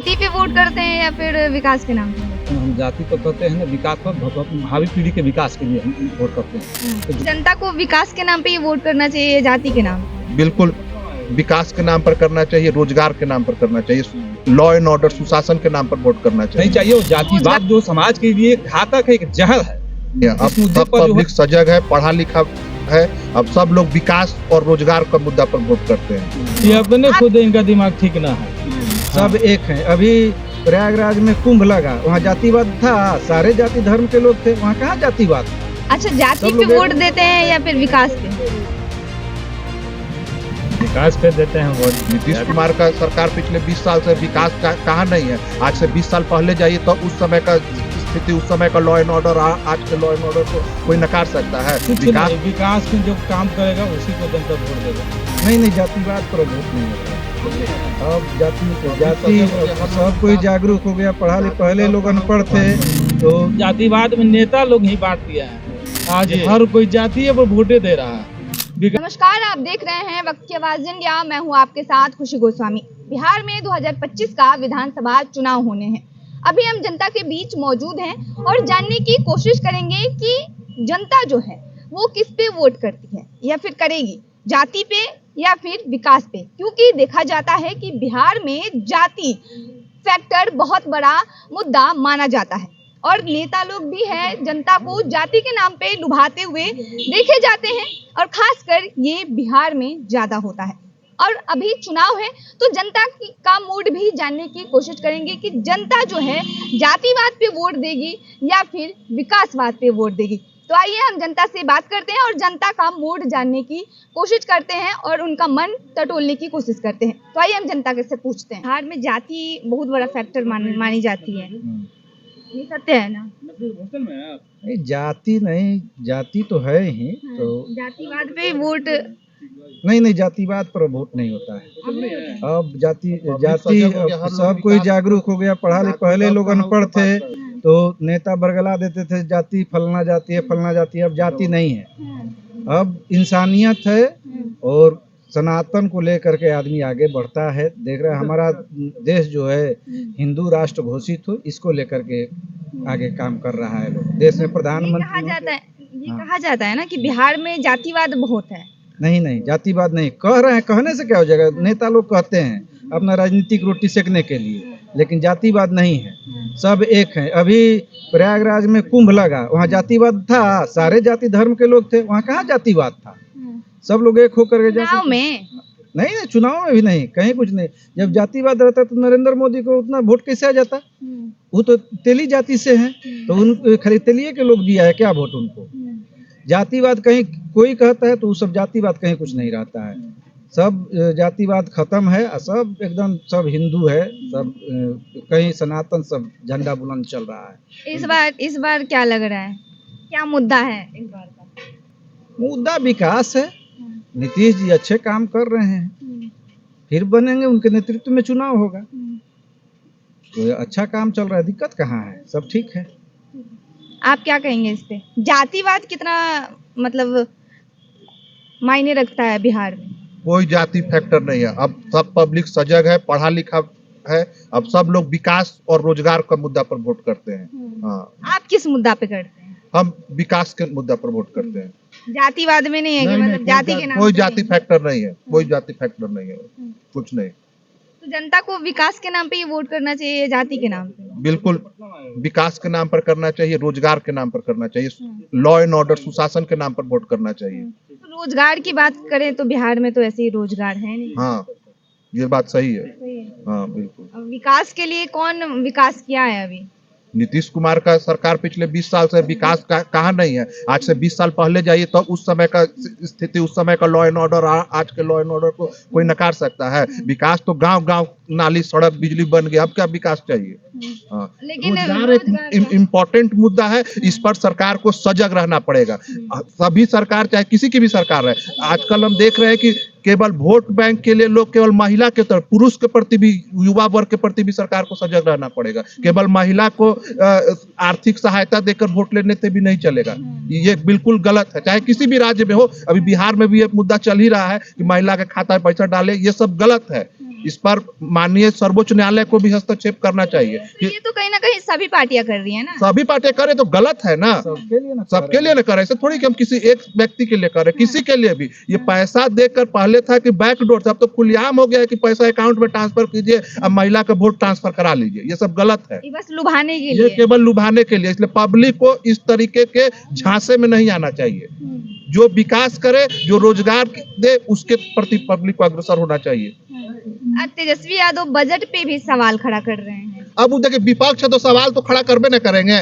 जाति पे वोट करते हैं या फिर विकास के नाम पे? हम जाति तो कहते हैं ना, विकास पर भावी पीढ़ी के विकास के लिए हम वोट करते हैं। तो जनता को विकास के नाम पे ही वोट करना चाहिए या जाति के नाम पे? बिल्कुल विकास के नाम पर करना चाहिए, रोजगार के नाम पर करना चाहिए, लॉ एंड ऑर्डर सुशासन के नाम पर वोट करना नहीं चाहिए। चाहिए। वो जातिवाद जो समाज के लिए घातक है, एक जहर है। अब इस मुद्दे अब पर जो पब्लिक सजग है, पढ़ा लिखा है, अब सब लोग विकास और रोजगार का मुद्दा पर वोट करते हैं। ये अपने खुद इनका दिमाग ठीक ना है। सब एक हैं। अभी प्रयागराज में कुंभ लगा, वहाँ जातिवाद था, सारे जाति धर्म के लोग थे, वहाँ कहाँ जातिवाद? अच्छा, जाति सब पे लोग वोट देते हैं या फिर विकास पे? विकास पे देते हैं वोट। नीतीश कुमार का सरकार पिछले 20 साल से विकास का कहाँ नहीं है। आज से 20 साल पहले जाइए तो उस समय का स्थिति, उस समय का लॉ एंड ऑर्डर, आज के लॉ एंड ऑर्डर को कोई नकार सकता है। विकास में जो काम करेगा उसी को जनता वोट देगा। नहीं, जातिवाद पर वोट नहीं होता। अब जाति सब कोई जागरूक हो गया, पहले लोग अनपढ़ थे तो जातिवाद में नेता लोग ही बांट दिया है। आज हर कोई जाति है वो वोटे दे रहा है। नमस्कार, आप देख रहे हैं वक्त की आवाज इंडिया। मैं हूं आपके साथ खुशी गोस्वामी। बिहार में 2025 का विधानसभा चुनाव होने हैं। अभी हम जनता के बीच मौजूद हैं और जानने की कोशिश करेंगे कि जनता जो है वो किस पे वोट करती है या फिर करेगी, जाति पे या फिर विकास पे। क्योंकि देखा जाता है कि बिहार में जाति फैक्टर बहुत बड़ा मुद्दा माना जाता है और नेता लोग भी हैं जनता को जाति के नाम पे लुभाते हुए देखे जाते हैं और खासकर ये बिहार में ज्यादा होता है। और अभी चुनाव है तो जनता का मूड भी जानने की कोशिश करेंगे कि जनता जो है जातिवाद पे वोट देगी या फिर विकासवाद पे वोट देगी। तो आइए हम जनता से बात करते हैं और जनता का मूड जानने की कोशिश करते हैं और उनका मन टटोलने की कोशिश करते हैं। तो आइए हम जनता से पूछते हैं। बिहार में जाति बहुत बड़ा फैक्टर मानी जाती है, ये सत्य है ना? नहीं, जाति नहीं, जाति तो है ही। तो जातिवाद पे वोट नहीं, जातिवाद पर वोट नहीं होता है। अब जाति सब कोई जागरूक हो गया, पहले लोग अनपढ़ थे तो नेता बरगला देते थे, जाति फलना जाति है, फलना जाति है। अब जाति नहीं है, अब इंसानियत है और सनातन को लेकर के आदमी आगे बढ़ता है। देख रहे हैं हमारा देश जो है हिंदू राष्ट्र घोषित हो, इसको लेकर के आगे काम कर रहा है लोग। देश में प्रधानमंत्री कहा जाता है ना कि बिहार में जातिवाद बहुत है। नहीं, जातिवाद नहीं कह रहे हैं, कहने से क्या हो जाएगा। नेता लोग कहते हैं अपना राजनीतिक रोटी सेकने के लिए, लेकिन जातिवाद नहीं है, सब एक हैं। अभी प्रयागराज में कुंभ लगा, वहाँ जातिवाद था, सारे जाति धर्म के लोग थे, वहाँ कहाँ जातिवाद था? सब लोग एक होकर के चुनाव में नहीं, चुनाव में भी नहीं, कहीं कुछ नहीं। जब जातिवाद रहता तो नरेंद्र मोदी को उतना वोट कैसे आ जाता? वो तो तेली जाति से हैं, तो उन खाली तेलिए के लोग दिया है क्या वोट उनको? जातिवाद कहीं कोई कहता है तो वो सब जातिवाद कहीं कुछ नहीं रहता है। सब जातिवाद खत्म है, सब एकदम सब हिंदू है, सब कहीं सनातन, सब झंडा बुलंद चल रहा है। इस बार क्या लग रहा है, क्या मुद्दा है इस बार का? मुद्दा विकास है। नीतीश जी अच्छे काम कर रहे हैं, फिर बनेंगे, उनके नेतृत्व में चुनाव होगा तो अच्छा काम चल रहा है। दिक्कत कहाँ है, सब ठीक है। आप क्या कहेंगे इस पे? जातिवाद कितना मतलब मायने रखता है बिहार में? कोई जाति फैक्टर नहीं है। अब सब पब्लिक सजग है, पढ़ा लिखा है, अब सब लोग विकास और रोजगार का मुद्दा पर वोट करते हैं। हाँ, आप किस मुद्दा पे करते हैं? हम विकास के मुद्दा पर वोट करते हैं। जातिवाद में नहीं है कि मतलब जाति के नाम कोई पे जाति नहीं? फैक्टर नहीं है, कोई जाति फैक्टर नहीं है, कुछ नहीं। तो जनता को विकास के नाम पे ही वोट करना चाहिए या जाति के नाम पे? बिल्कुल विकास के नाम पर करना चाहिए, रोजगार के नाम पर करना चाहिए, लॉ एंड ऑर्डर सुशासन के नाम पर वोट करना चाहिए। तो रोजगार की बात करें तो बिहार में तो ऐसे ही रोजगार है नहीं। हाँ, ये बात सही है। सही है। हाँ बिल्कुल। अब विकास के लिए कौन विकास किया है अभी? नीतीश कुमार का सरकार पिछले 20 साल से विकास का कहाँ नहीं है। आज से 20 साल पहले जाइए तो उस समय का स्थिति, उस समय का लॉ एंड ऑर्डर, आज के लॉ एंड ऑर्डर को कोई नकार सकता है। विकास तो गांव-गांव नाली, सड़क, बिजली बन गया, अब क्या विकास चाहिए? हाँ, लेकिन रोजगार एक इम्पोर्टेंट मुद्दा है, इस पर सरकार को सजग रहना पड़ेगा। सभी सरकार, चाहे किसी की भी सरकार है, आजकल हम देख रहे हैं कि केवल वोट बैंक के लिए लोग केवल महिला के तरफ, पुरुष के प्रति भी, युवा वर्ग के प्रति भी सरकार को सजग रहना पड़ेगा। केवल महिला को आर्थिक सहायता देकर वोट लेने से भी नहीं चलेगा, ये बिल्कुल गलत है। चाहे किसी भी राज्य में हो, अभी बिहार में भी ये मुद्दा चल ही रहा है कि महिला के खाता में पैसा डाले, ये सब गलत है। इस पर माननीय सर्वोच्च न्यायालय को भी हस्तक्षेप करना चाहिए। ये तो कहीं ना कहीं सभी पार्टियां कर रही है ना। सभी पार्टियां करे तो गलत है ना, सबके लिए ना करे। ऐसे थोड़ी कि हम किसी एक व्यक्ति के लिए करें, किसी के लिए भी। ये पैसा देकर पहले था कि बैकडोर, अब तो खुलेआम हो गया है कि पैसा अकाउंट में ट्रांसफर कीजिए, अब महिला का वोट ट्रांसफर करा लीजिए। ये सब गलत है, ये बस लुभाने के ये लिए। केवल लुभाने के लिए। इसलिए पब्लिक को इस तरीके के झांसे में नहीं आना चाहिए। जो विकास करे, जो रोजगार दे, उसके प्रति पब्लिक को अग्रसर होना चाहिए। तेजस्वी यादव बजट पे भी सवाल खड़ा कर रहे हैं। अब देखिए विपक्ष है तो सवाल तो खड़ा करबे न करेंगे,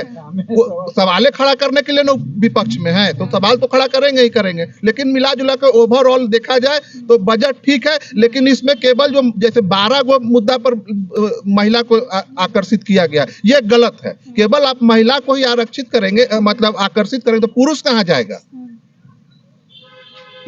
वो सवाले खड़ा करने के लिए ना विपक्ष में है, तो सवाल तो खड़ा करेंगे ही करेंगे। लेकिन मिला जुला कर ओवरऑल देखा जाए तो बजट ठीक है, लेकिन इसमें केवल जो जैसे 12 गो मुद्दा पर महिला को आकर्षित किया गया, ये गलत है। केवल आप महिला को ही आरक्षित करेंगे, मतलब आकर्षित करेंगे, तो पुरुष कहाँ जाएगा?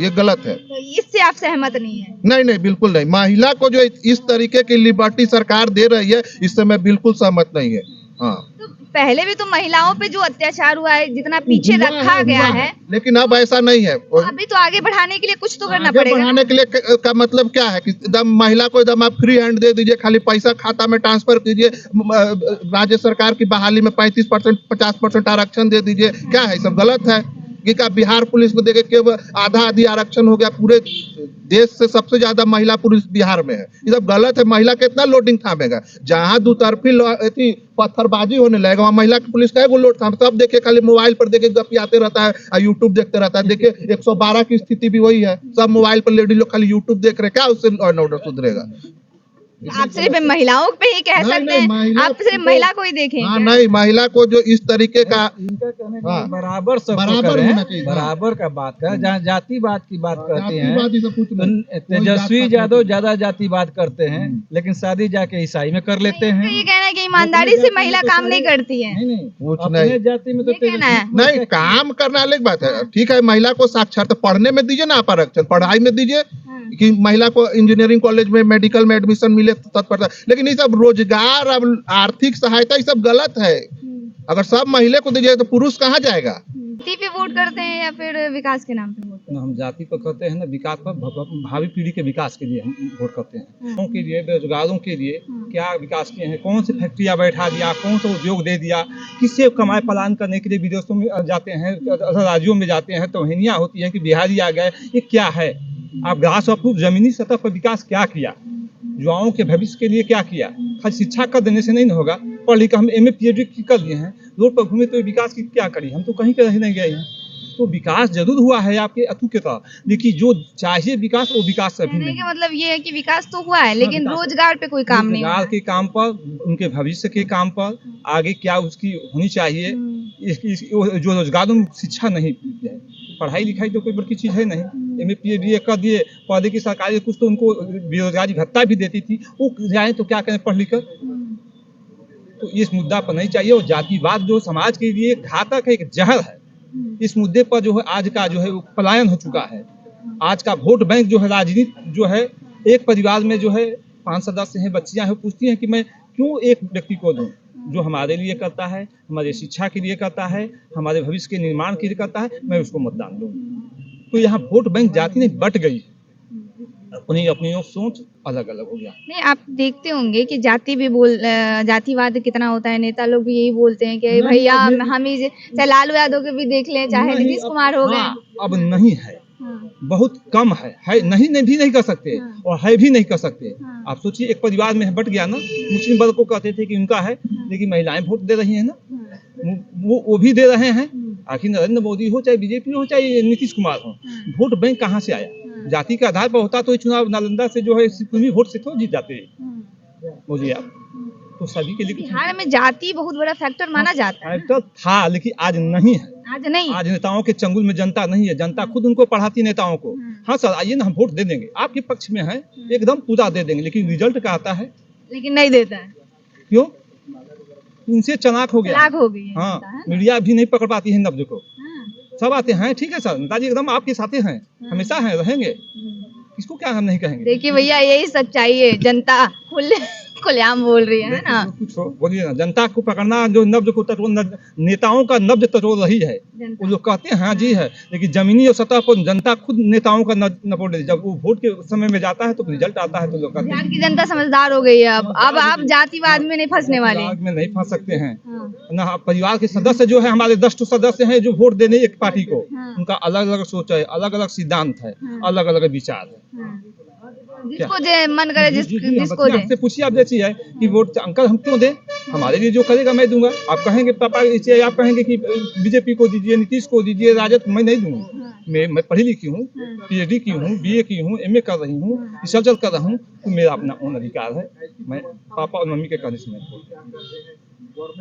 ये गलत है। तो इससे आप सहमत नहीं है? नहीं नहीं, बिल्कुल नहीं। महिला को जो इस तरीके की लिबर्टी सरकार दे रही है, इससे मैं बिल्कुल सहमत नहीं है। हाँ, तो पहले भी तो महिलाओं पे जो अत्याचार हुआ है, जितना पीछे रखा गया है, लेकिन अब ऐसा नहीं है। अभी तो आगे बढ़ाने के लिए कुछ तो करना आगे पड़ेगा। बढ़ाने के लिए का मतलब क्या है कि एकदम महिला को एकदम आप फ्री हैंड दे दीजिए, खाली पैसा खाता में ट्रांसफर कीजिए, राज्य सरकार की बहाली में 35% 50% आरक्षण दे दीजिए। क्या है, सब गलत है। कि क्या बिहार पुलिस में देखे केवल आधा आधी आरक्षण हो गया, पूरे देश से सबसे ज्यादा महिला पुलिस बिहार में है। ये सब गलत है। महिला कितना लोडिंग थामेगा? जहां दुतरफी पत्थरबाजी होने लगेगा, वहां महिला की पुलिस का एगो लोड थाम। सब देखिए खाली मोबाइल पर देखिए गपियाते रहता है और यूट्यूब देखते रहता है। देखिए 112 की स्थिति भी वही है, सब मोबाइल पर लेडी लोग खाली यूट्यूब देख रहे। क्या उससे लॉ एंड ऑर्डर सुधरेगा? आप सिर्फ महिलाओं पे ही कह सकते हैं, आप सिर्फ महिला को ही देखें। हाँ नहीं, महिला को जो इस तरीके का इनका कहने का हाँ, बराबर सब बराबर होना चाहिए। बराबर का बात का, जहाँ जातिवाद की बात करते जातिवाद ही सब कुछ नहीं। हैं, तेजस्वी यादव ज्यादा जातिवाद करते हैं, लेकिन शादी जाके ईसाई में कर लेते हैं। ये कहना है कि ईमानदारी से महिला काम नहीं करती है। नहीं कुछ अपने नहीं। जाति में तो ये कहना है। नहीं, काम करना अलग बात है। ठीक है, महिला को साक्षरता पढ़ने में दीजिए ना, आप आरक्षण पढ़ाई में दीजिए कि महिला को इंजीनियरिंग कॉलेज में मेडिकल में एडमिशन मिले तत्परता। लेकिन ये सब रोजगार, अब आर्थिक सहायता, ये सब गलत है। अगर सब महिला को दीजिए तो पुरुष कहाँ जाएगा? जाति पे वोट करते हैं या फिर विकास के नाम पे वोट करते ना हम जाति पर करते हैं, ना विकास पर। भावी पीढ़ी के विकास के लिए हम वोट करते हैं। लोगों के लिए, बेरोजगारों के लिए क्या विकास किए हैं? कौन सी फैक्ट्रियां बैठा दिया, कौन सा उद्योग दे दिया? किससे कमाई पलायन करने के लिए विदेशों में जाते हैं, other राज्यों में जाते हैं, तोहिनियां होती है कि बिहारी आ गए। ये क्या है? आप ग्रास अप्रूव जमीनी सतह पर विकास क्या किया? युवाओं के भविष्य के लिए क्या किया? खाली शिक्षा कर देने से नहीं होगा। पढ़ लिख हम MA PhD कर लिए हैं, रोड पर घूमे तो विकास की क्या करी? हम तो कहीं के रह नहीं गए हैं। तो विकास जरूर हुआ है आपके अथू के तरह, लेकिन जो चाहिए विकास, वो विकास अभी कहने नहीं। का मतलब ये है कि विकास तो हुआ है, लेकिन रोजगार पे कोई काम नहीं हुआ रोजगार है। के काम पर, उनके भविष्य के काम पर, आगे क्या उसकी होनी चाहिए, जो रोजगारों में शिक्षा नहीं है। पढ़ाई लिखाई तो कोई बड़ी चीज है नहीं। MA PhD कर दिए, पौधे की सरकारी कुछ तो उनको बेरोजगारी भत्ता भी देती थी, वो जाए तो क्या करें पढ़ लिख कर? तो इस मुद्दा पर नहीं चाहिए। और जातिवाद जो समाज के लिए घातक है, एक जहर है। इस मुद्दे पर जो है आज का जो है वो पलायन हो चुका है। आज का वोट बैंक जो है, राजनीति जो है, एक परिवार में जो है 5 सदस्य हैं, बच्चियां हैं, पूछती हैं कि मैं क्यों एक व्यक्ति को दूं जो हमारे लिए करता है, हमारे शिक्षा के लिए करता है, हमारे भविष्य के निर्माण के लिए करता है, मैं उसको मतदान दूं। तो यहाँ वोट बैंक जाति नहीं बट गई, अपनी अपनी सोच अलग अलग हो गया। नहीं, आप देखते होंगे कि जातिवाद कितना होता है। नेता लोग भी यही बोलते हैं कि भैया हम ही, चाहे लालू यादव के भी देख लें, चाहे नीतीश कुमार हो गए। अब नहीं है, बहुत कम है नहीं भी नहीं कर सकते, और है भी नहीं कर सकते। आप सोचिए, एक परिवार में बट गया ना, मुस्लिम वर्ग को कहते थे कि उनका है, लेकिन महिलाएं वोट दे रही हैं ना, वो भी दे रहे हैं। आखिर नरेंद्र मोदी हो, चाहे बीजेपी हो, चाहे नीतीश कुमार हो, वोट बैंक कहाँ से आया? जाति के आधार पर होता तो चुनाव नालंदा से जो है वोट से तो जीत जाते मोदी आप। तो सभी के लिए बिहार में जाति बहुत बड़ा फैक्टर माना जाता है। फैक्टर था, लेकिन आज नहीं है। आज नहीं, आज नेताओं के चंगुल में जनता नहीं है। जनता खुद उनको पढ़ाती नेताओं को। हाँ सर, आइए ना, हम वोट दे देंगे, आपके पक्ष में है, एकदम पूरा दे देंगे, लेकिन रिजल्ट क्या आता है? लेकिन नहीं देता है। क्यों? इनसे चलाक हो गया, चालाक हो गई है हाँ, जनता, है? मीडिया भी नहीं पकड़ पाती है नब्ज को। हाँ। सब आते हैं, ठीक है सर, नेताजी एकदम आपके साथ हैं, हमेशा हैं, रहेंगे। किसको क्या हम नहीं कहेंगे। देखिए भैया, यही सच्चाई है। जनता खुलेआम बोल रही है ना। कुछ बोलिए ना, जनता को पकड़ना जो नब्ज को टटोल नेताओं का नब्ज टटोल रही है। वो लोग कहते हैं हाँ जी है, लेकिन जमीनी और सतह पर जनता खुद नेताओं का नपोड़ रही है। जब वो वोट के समय में जाता है तो रिजल्ट आता है तो लोग कहते बिहार हैं की जनता समझदार हो गई है अब आप जातिवाद में नहीं फंसने वाले। आग में नहीं फंस सकते हैं हाँ। ना। परिवार के सदस्य जो है, हमारे 10 सदस्य हैं जो वोट देने एक पार्टी को, हाँ। उनका अलग अलग सोच है, अलग अलग सिद्धांत है, हाँ। अलग अलग विचार है। हाँ। जिसको जे मन करे जिसको दे। आपसे पूछिए, आप जैसी है कि वोट अंकल हम क्यों दें, हमारे लिए जो करेगा मैं दूंगा। आप कहेंगे पापा इसे, आप कहेंगे कि बीजेपी को दीजिए, नीतीश को दीजिए, राजद, मैं नहीं दूंगा। मैं पढ़ी लिखी हूँ, पीएचडी की हूँ, बीए की हूँ, एमए कर रही हूँ, रिसर्च कर रहा हूँ, तो मेरा अपना ओन अधिकार है। मैं पापा और मम्मी के कहने से मैं।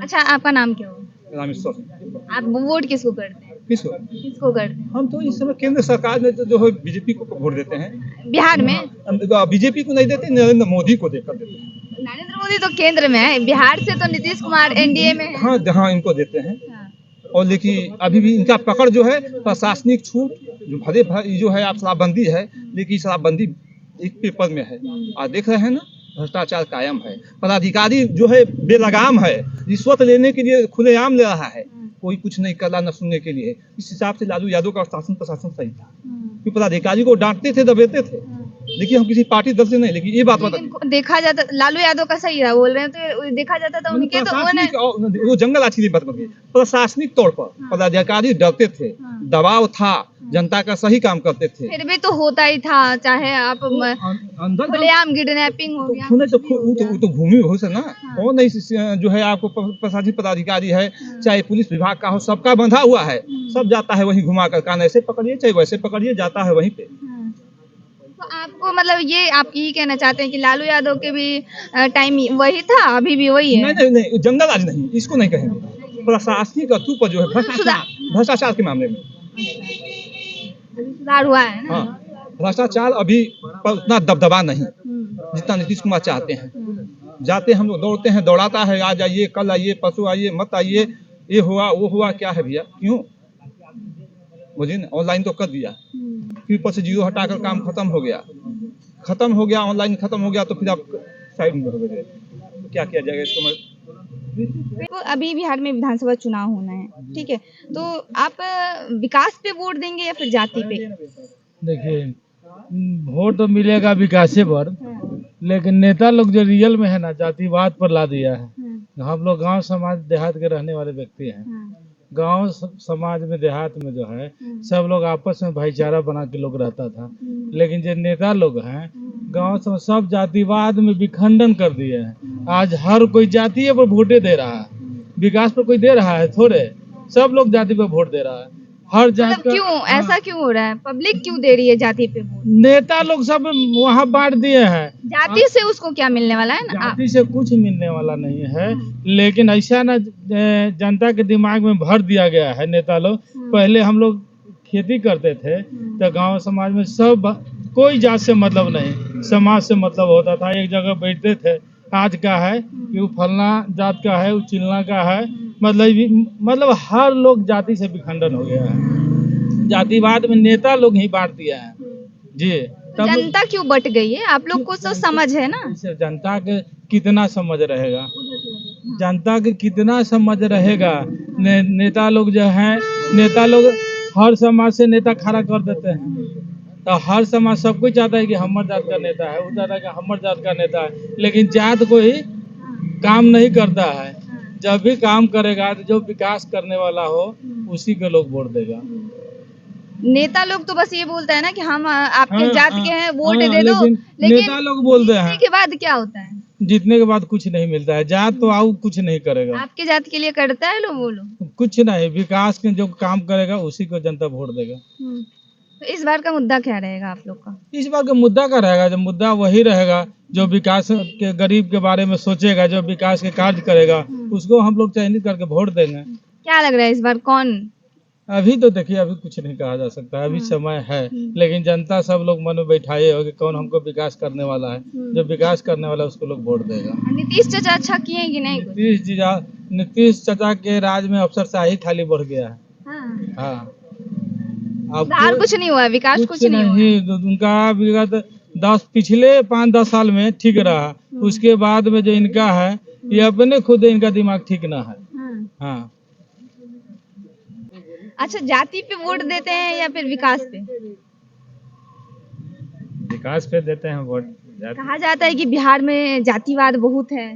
अच्छा, आपका नाम क्या हो? रामेश्वर सिंह। आप वोट किसको करते हैं? किसको? किसको करते हैं हम तो इस समय केंद्र सरकार में जो है बीजेपी को वोट देते हैं। बिहार में? बीजेपी को नहीं देते, नरेंद्र मोदी को देकर देते हैं। नरेंद्र मोदी तो केंद्र में है, बिहार से तो नीतीश कुमार एनडीए में है। हाँ हाँ, इनको देते हैं। हाँ। और लेकिन अभी भी इनका पकड़ जो है, प्रशासनिक छूट जो भरे जो है, आप शराबबंदी है, लेकिन शराबबंदी एक पेपर में है। आप देख रहे हैं ना, भ्रष्टाचार कायम है, पदाधिकारी जो है बेलगाम है, रिश्वत लेने के लिए खुलेआम ले रहा है, कोई कुछ नहीं कर रहा न सुनने के लिए। इस हिसाब से लालू यादव का शासन प्रशासन सही था, क्योंकि पदाधिकारी को डांटते थे, दबेते थे। देखिए, हम किसी पार्टी दल से नहीं, लेकिन ये बात बता, देखा जाता लालू यादव का सही था बोल रहे हैं, तो देखा जाता था उनके तो वो जंगल अच्छी बात बन गई। प्रशासनिक तौर पर पदाधिकारी डरते थे, दबाव था, जनता का सही काम करते थे। फिर भी तो होता ही था, चाहे आप अंदर खुलेआम किडनैपिंग हो गया। वो तो भूमि हो से ना, कौन नहीं जो है आपको प्रशासनिक पदाधिकारी है, चाहे पुलिस विभाग का हो, सबका बंधा हुआ है, सब जाता है वहीं घुमा कर, कान ऐसे पकड़िए चाहे वैसे पकड़िए, जाता है वहीं पे। तो आपको मतलब ये आप यही कहना चाहते हैं कि लालू यादव के भी टाइम वही था, अभी भी वही है? नहीं, जंगल राज नहीं, इसको नहीं कहेंगे। प्रशासनिक अथू पर जो है भ्रष्टाचार के मामले में सुधार हुआ है ना। हाँ, भ्रष्टाचार अभी पर उतना दबदबा नहीं जितना नीतीश कुमार चाहते हैं। जाते हम लोग, दौड़ते हैं, दौड़ाता है, आज आइए, कल आइए, परसों आइए, मत आइए, ये हुआ वो हुआ, क्या है भैया, क्यों? मुझे ऑनलाइन तो कर दिया, फिर ऊपर से जीरो हटाकर काम खत्म हो गया, ऑनलाइन खत्म हो गया, तो फिर आप साइड में हो गए, क्या किया जाएगा इसको? मैं तो अभी बिहार में विधानसभा चुनाव होना है, ठीक है, तो आप विकास पे वोट देंगे या फिर जाति पे? देखिए, वोट तो मिलेगा विकासे पर, लेकिन नेता लोग जो रियल में है ना, जातिवाद पर ला दिया है। हम लोग गांव समाज देहात के रहने वाले व्यक्ति हैं। गांव समाज में, देहात में जो है, सब लोग आपस में भाईचारा बना के लोग रहता था। लेकिन जो नेता लोग हैं, गांव समाज सब जातिवाद में विखंडन कर दिए हैं। आज हर कोई जाति पर वोटे दे रहा है, विकास पर कोई दे रहा है थोड़े, सब लोग जाति पर वोट दे रहा है। हर जात मतलब क्यों ऐसा क्यों हो रहा है? पब्लिक क्यों दे रही है जाति पे वोट? नेता लोग सब वहाँ बांट दिए हैं। जाति से उसको क्या मिलने वाला है ना? जाति से कुछ मिलने वाला नहीं है, लेकिन ऐसा ना जनता के दिमाग में भर दिया गया है नेता लोग। पहले हम लोग खेती करते थे तो गांव समाज में सब कोई जात से मतलब नहीं, समाज से मतलब होता था, एक जगह बैठते थे। आज का है कि वो फलना जात का है, वो चिलना का है, मतलब हर लोग जाति से विखंडन हो गया है। जातिवाद में नेता लोग ही बांट दिया है जी। जनता क्यों बट गई है? आप लोग को तो समझ है ना। जनता के कितना समझ रहेगा, जनता के कितना समझ रहेगा। नेता लोग जो है, नेता लोग हर समाज से नेता खड़ा कर देते हैं, तो हर समाज सब कुछ चाहता है कि हमर जात का नेता है, वो चाहता है कि हमर जात का नेता है, लेकिन जात को ही काम नहीं करता है। जब भी काम करेगा तो जो विकास करने वाला हो उसी को लोग वोट देगा। नेता लोग तो बस ये बोलता है ना कि हम आपके जात के हैं, वोट दे दो, लेकिन नेता लोग बोलते हैं, के बाद क्या होता है? जीतने के बाद कुछ नहीं मिलता है। जात तो आओ कुछ नहीं करेगा। आपके जात के लिए करता है लोग, वो लोग कुछ नहीं, विकास के जो काम करेगा उसी को जनता वोट देगा। तो इस बार का मुद्दा क्या रहेगा आप लोग का? इस बार का मुद्दा क्या रहेगा? जो मुद्दा वही रहेगा जो विकास के, गरीब के बारे में सोचेगा, जो विकास के कार्य करेगा, उसको हम लोग चयनित करके वोट देंगे। क्या लग रहा है इस बार कौन? अभी तो देखिए, अभी कुछ नहीं कहा जा सकता, अभी समय है, लेकिन जनता सब लोग मन में बैठाए हो कि कौन हमको विकास करने वाला है। जो विकास करने वाला है उसको लोग वोट देगा। नीतीश चाचा अच्छा किए कि नहीं? नीतीश चाचा के राज में अफसरशाही खाली बढ़ गया है। हाँ, सुधार कुछ नहीं हुआ, विकास कुछ नहीं हुआ। उनका विगत पिछले 5-10 साल में ठीक रहा, उसके बाद में जो इनका है ये अपने खुद इनका दिमाग ठीक ना है। हाँ, अच्छा, जाति पे वोट देते हैं या फिर विकास पे? विकास पे देते हैं वोट। कहा जाता है कि बिहार में जातिवाद बहुत है।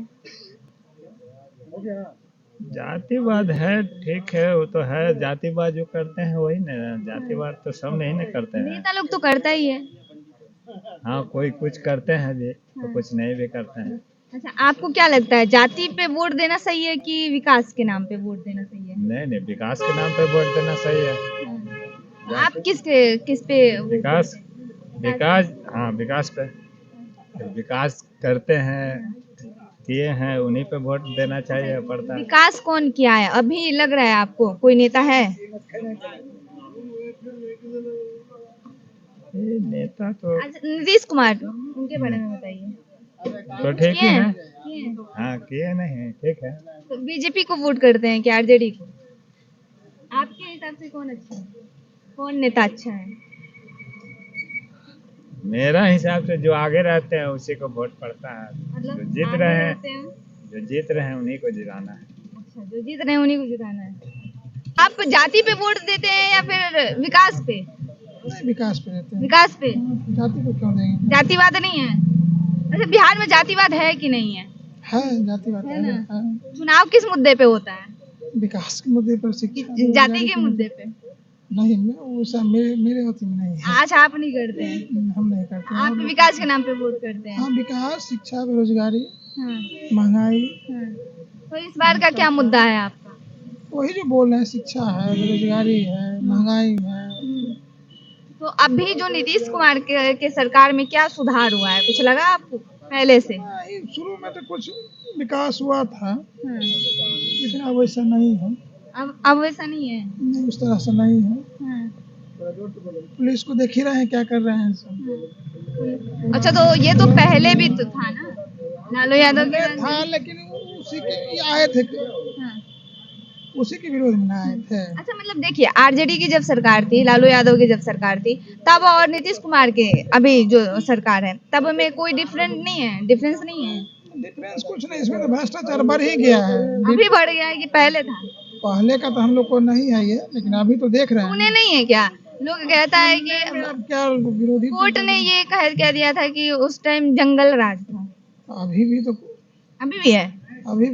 जातिवाद है, ठीक है, वो तो है। जातिवाद जो करते हैं वही ना, जातिवाद तो सब नहीं ना करते हैं। नेता लोग तो करता ही है। हाँ, कोई कुछ करते हैं जी, तो कुछ नहीं भी करते हैं। अच्छा, आपको क्या लगता है जाति पे वोट देना सही है कि विकास के नाम पे वोट देना सही है? नहीं, विकास के नाम पे वोट देना सही है। आप किस पे विकास, विकास, हाँ, विकास पे विकास करते हैं, किए हैं, उन्हीं पे वोट देना चाहिए पड़ता है। विकास कौन किया है अभी लग रहा है आपको? कोई नेता है? ये नेता तो नीतीश कुमार, उनके बारे में बताइए। तो ठीक ही है। किए हैं? हाँ, किए नहीं, ठीक है। तो बीजेपी को वोट करते हैं कि आरजेडी को? आपके हिसाब से कौन अच्छा है? कौन नेता अच्छा है? मेरा हिसाब से जो आगे रहते हैं उसी को वोट पड़ता है। मतलब जो जीत आगे रहे हैं, रहते हैं? जो जीत रहे हैं उन्हीं को जिताना है। अच्छा, जो जीत रहे हैं उन्हीं को जिताना है। आप जाति पे वोट देते हैं या फिर विकास पे? नहीं, विकास पे रहते हैं। विकास पे। जाति को क्यों देंगे? जातिवाद नहीं है? अच्छा, बिहार में जातिवाद है कि नहीं है? है, जातिवाद है ना? है। चुनाव किस मुद्दे पे होता है? विकास के मुद्दे पर, शिक्षा, जाति के मुद्दे पे? नहीं, वो सब मेरे होती में नहीं है। आज आप नहीं करते हैं? हम नहीं करते। आप विकास के नाम पे वोट करते हैं? हाँ, विकास, शिक्षा, बेरोजगारी, हाँ, महंगाई, हाँ। तो इस बार का क्या मुद्दा है आपका? वही जो बोल रहे हैं, शिक्षा है, बेरोजगारी है, महंगाई है। तो अभी जो नीतीश कुमार के सरकार में क्या सुधार हुआ है, कुछ लगा आपको पहले से? शुरू में तो कुछ विकास हुआ था, हाँ। लेकिन अब वैसा नहीं है। अब वैसा नहीं है? नहीं, उस तरह से नहीं है। हाँ। पुलिस को देख ही रहे हैं क्या कर रहे हैं सब। अच्छा, तो ये तो पहले भी तो था ना, लालू यादव के था, लेकिन उसी के आए थे, हाँ। उसी के विरोध में आए थे। अच्छा, मतलब देखिए, आरजेडी की जब सरकार थी, लालू यादव की जब सरकार थी तब, और नीतीश कुमार के अभी जो सरकार है तब में कोई डिफरेंस नहीं है? डिफरेंस कुछ नहीं, इसमें तो भ्रष्टाचार बढ़ ही गया है। अभी बढ़ गया है कि पहले था? पहले का तो हम लोग को नहीं है ये, लेकिन अभी तो देख रहे हैं। उन्हें नहीं है क्या? लोग कहता है कि अब क्या विरोधी कोर्ट ने ये कह दिया था कि उस टाइम जंगल राज था। अभी भी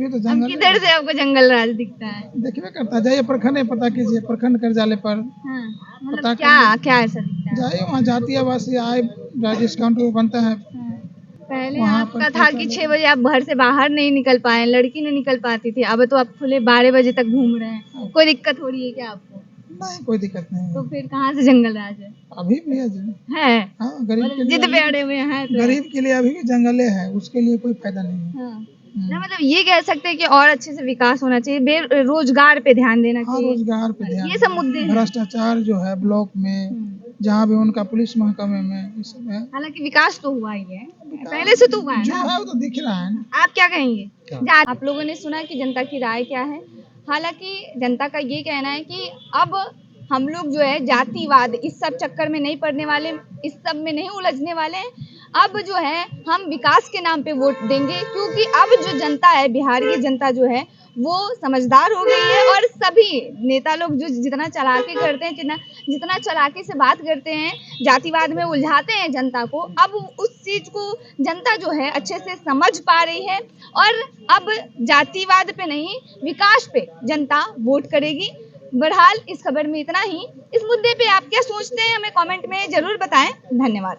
तो जंगल किधर से आपको जंगल राज दिखता है? देखने करता है। जाइए प्रखंड पता कीजिए, प्रखंड कार्यालय पर हाँ, पता मतलब क्या ऐसा दिखता है? जाइए, वहाँ जाति आवासी आय डिस्काउंट बनता है। हाँ। पहले वहाँ आपका पर था कि 6 बजे आप घर से बाहर नहीं निकल पाए, लड़की नहीं निकल पाती थी, अब तो आप खुले 12 बजे तक घूम रहे हैं। कोई दिक्कत हो रही है क्या आपको? नहीं, कोई दिक्कत नहीं तो है। फिर कहाँ से जंगल राज है? अभी भी है जी। है? हाँ, गरीब के जिद लिए, पे अड़े हुए हैं तो। गरीब के लिए अभी भी जंगले है, उसके लिए कोई फायदा नहीं है। हाँ। ना, मतलब ये कह सकते हैं कि और अच्छे से विकास होना चाहिए, बेरोजगार पे ध्यान देना हाँ, चाहिए। रोजगार पे ध्यान, ये सब मुद्दे हैं। भ्रष्टाचार जो है ब्लॉक में, जहाँ भी उनका पुलिस महकमे में, ये सब है। हालांकि विकास तो हुआ ही है, पहले से तो हुआ है जो ना। है वो तो दिख रहा है। आप क्या कहेंगे? आप लोगों ने सुना कि जनता की राय क्या है। हालांकि जनता का ये कहना है कि अब हम लोग जो है जातिवाद इस सब चक्कर में नहीं पड़ने वाले, इस सब में नहीं उलझने वाले हैं। अब जो है हम विकास के नाम पे वोट देंगे, क्योंकि अब जो जनता है, बिहार की जनता जो है वो समझदार हो गई है, और सभी नेता लोग जो जितना चालाकी करते हैं, जितना चालाकी से बात करते हैं, जातिवाद में उलझाते हैं जनता को, अब उस चीज को जनता जो है अच्छे से समझ पा रही है, और अब जातिवाद पे नहीं, विकास पे जनता वोट करेगी। बहरहाल इस खबर में इतना ही। इस मुद्दे पे आप क्या सोचते हैं, हमें कमेंट में जरूर बताएं। धन्यवाद।